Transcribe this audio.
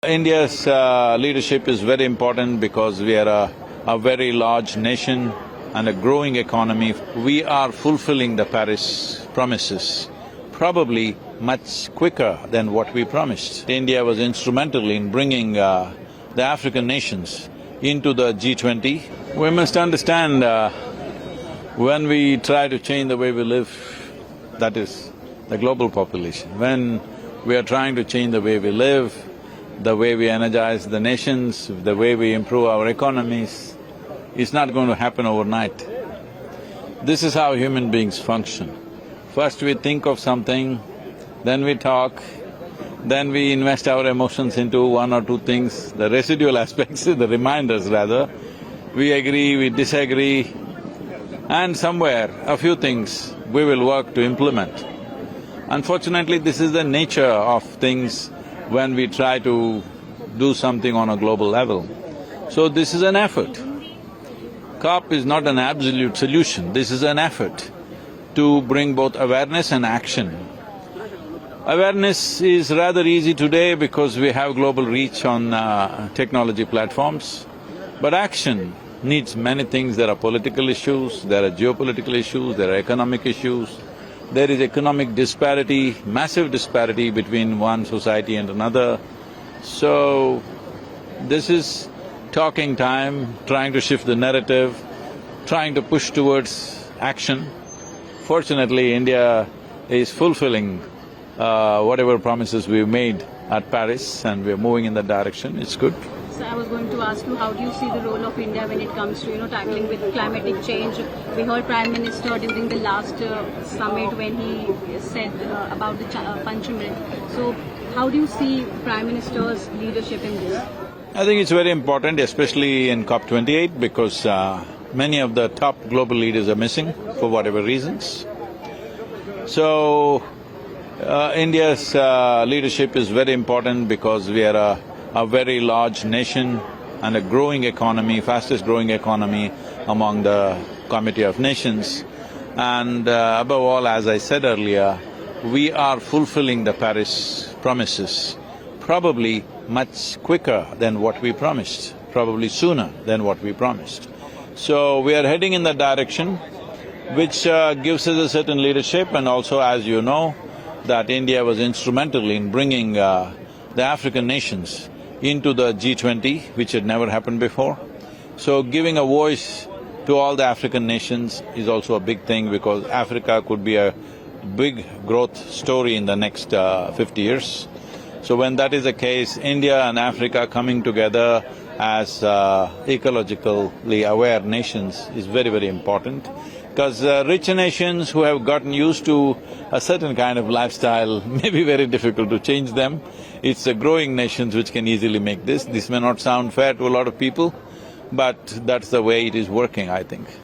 India's leadership is very important because we are a very large nation and a growing economy. We are fulfilling the Paris promises, probably much quicker than what we promised. India was instrumental in bringing the African nations into the G20. We must understand when we try to change the way we live, that is the global population, when we are trying to change the way we live, the way we energize the nations, the way we improve our economies, it's not going to happen overnight. This is how human beings function. First we think of something, then we talk, then we invest our emotions into one or two things, the residual aspects, the reminders rather. We agree, we disagree, and somewhere a few things we will work to implement. Unfortunately, this is the nature of things when we try to do something on a global level. So this is an effort. COP is not an absolute solution, this is an effort to bring both awareness and action. Awareness is rather easy today because we have global reach on technology platforms, but action needs many things. There are political issues, there are geopolitical issues, there are economic issues. There is economic disparity, massive disparity between one society and another. So, this is talking time, trying to shift the narrative, trying to push towards action. Fortunately, India is fulfilling whatever promises we've made at Paris, and we're moving in that direction. It's good. So I was going to ask you, how do you see the role of India when it comes to, tackling with climatic change? We heard Prime Minister during the last summit when he said about the Panchayat. So how do you see Prime Minister's leadership in this? I think it's very important, especially in COP28, because many of the top global leaders are missing for whatever reasons. So, India's leadership is very important because we are a very large nation and a growing economy, fastest growing economy among the Committee of Nations. And above all, as I said earlier, we are fulfilling the Paris promises, probably much quicker than what we promised, probably sooner than what we promised. So we are heading in that direction, which gives us a certain leadership, and also, as you know, that India was instrumental in bringing the African nations into the G20, which had never happened before. So giving a voice to all the African nations is also a big thing, because Africa could be a big growth story in the next 50 years. So when that is the case, India and Africa coming together as ecologically aware nations is very, very important. Because rich nations who have gotten used to a certain kind of lifestyle may be very difficult to change them. It's the growing nations which can easily make this. This may not sound fair to a lot of people, but that's the way it is working, I think.